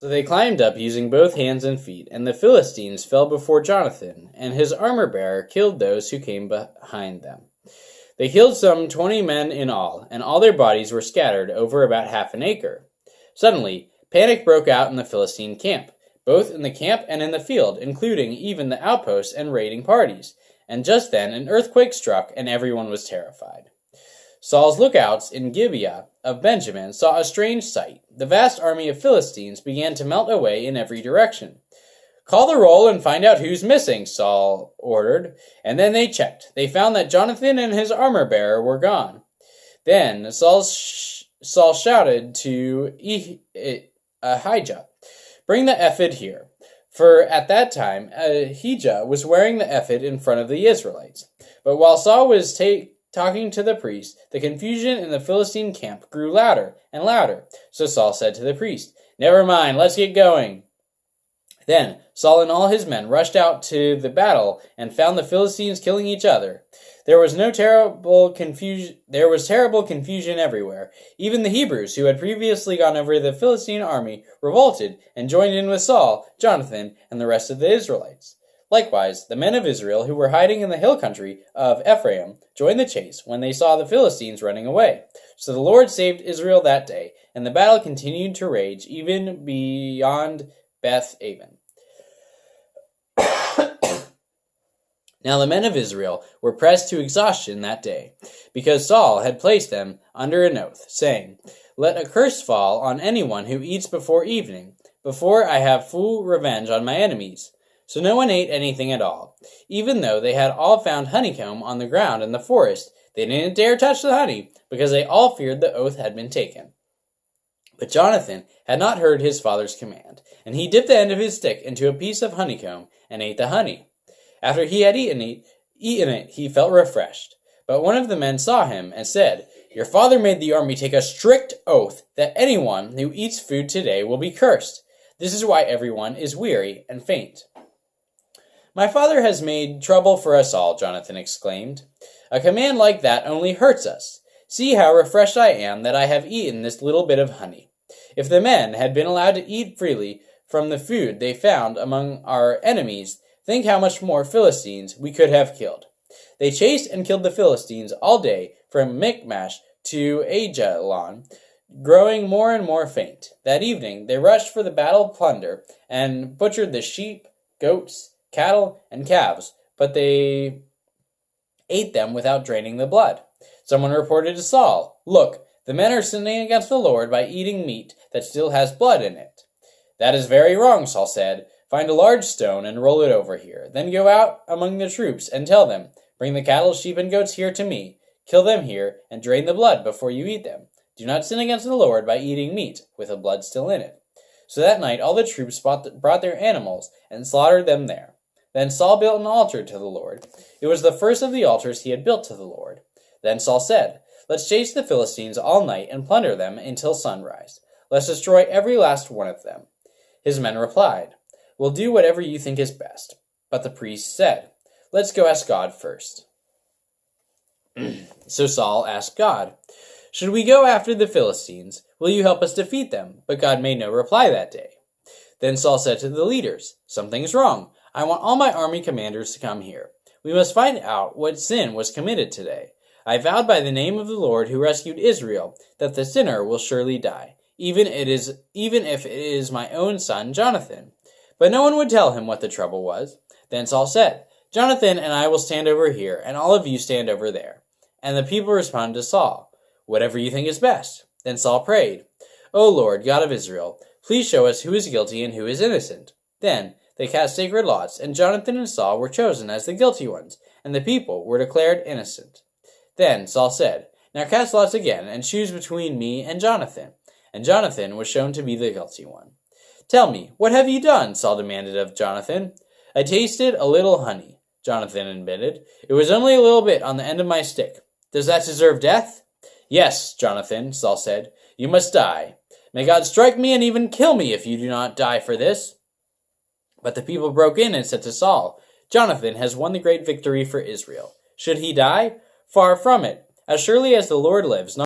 So they climbed up using both hands and feet, and the Philistines fell before Jonathan, and his armor-bearer killed those who came behind them. They killed some 20 men in all, and all their bodies were scattered over about half an acre. Suddenly, panic broke out in the Philistine camp, both in the camp and in the field, including even the outposts and raiding parties. And just then an earthquake struck, and everyone was terrified. Saul's lookouts in Gibeah of Benjamin saw a strange sight. The vast army of Philistines began to melt away in every direction. "Call the roll and find out who's missing," Saul ordered. And then they checked. They found that Jonathan and his armor-bearer were gone. Then Saul shouted to Ahijah, "Bring the ephod here." For at that time Ahijah was wearing the ephod in front of the Israelites. But while Saul was talking to the priest, the confusion in the Philistine camp grew louder and louder. So Saul said to the priest, "Never mind, let's get going." Then Saul and all his men rushed out to the battle and found the Philistines killing each other. There was terrible confusion everywhere. Even the Hebrews, who had previously gone over the Philistine army, revolted and joined in with Saul, Jonathan, and the rest of the Israelites. Likewise, the men of Israel who were hiding in the hill country of Ephraim joined the chase when they saw the Philistines running away. So the Lord saved Israel that day, and the battle continued to rage even beyond Beth-aven. Now the men of Israel were pressed to exhaustion that day, because Saul had placed them under an oath, saying, "Let a curse fall on anyone who eats before evening, before I have full revenge on my enemies." So no one ate anything at all. Even though they had all found honeycomb on the ground in the forest, they didn't dare touch the honey, because they all feared the oath had been taken. But Jonathan had not heard his father's command, and he dipped the end of his stick into a piece of honeycomb and ate the honey. After he had eaten it, he felt refreshed. But one of the men saw him and said, "Your father made the army take a strict oath that anyone who eats food today will be cursed. This is why everyone is weary and faint." "My father has made trouble for us all," Jonathan exclaimed. "A command like that only hurts us. See how refreshed I am that I have eaten this little bit of honey. If the men had been allowed to eat freely from the food they found among our enemies, think how much more Philistines we could have killed." They chased and killed the Philistines all day from Michmash to Aijalon, growing more and more faint. That evening they rushed for the battle plunder and butchered the sheep, goats, cattle, and calves, but they ate them without draining the blood. Someone reported to Saul, "Look, the men are sinning against the Lord by eating meat that still has blood in it." "That is very wrong," Saul said. "Find a large stone and roll it over here. Then go out among the troops and tell them, 'Bring the cattle, sheep, and goats here to me. Kill them here and drain the blood before you eat them. Do not sin against the Lord by eating meat with the blood still in it.'" So that night all the troops brought their animals and slaughtered them there. Then Saul built an altar to the Lord. It was the first of the altars he had built to the Lord. Then Saul said, "Let's chase the Philistines all night and plunder them until sunrise. Let's destroy every last one of them." His men replied, "We'll do whatever you think is best." But the priest said, "Let's go ask God first." So Saul asked God, "Should we go after the Philistines? Will you help us defeat them?" But God made no reply that day. Then Saul said to the leaders, "Something's wrong. I want all my army commanders to come here. We must find out what sin was committed today. I vowed by the name of the Lord who rescued Israel that the sinner will surely die, even if it is my own son Jonathan." But no one would tell him what the trouble was. Then Saul said, "Jonathan and I will stand over here, and all of you stand over there." And the people responded to Saul, "Whatever you think is best." Then Saul prayed, "O Lord, God of Israel, please show us who is guilty and who is innocent." Then they cast sacred lots, and Jonathan and Saul were chosen as the guilty ones, and the people were declared innocent. Then Saul said, "Now cast lots again, and choose between me and Jonathan." And Jonathan was shown to be the guilty one. "Tell me, what have you done?" Saul demanded of Jonathan. "I tasted a little honey," Jonathan admitted. "It was only a little bit on the end of my stick. Does that deserve death?" "Yes, Jonathan," Saul said. "You must die. May God strike me and even kill me if you do not die for this." But the people broke in and said to Saul, "Jonathan has won the great victory for Israel. Should he die? Far from it. As surely as the Lord lives,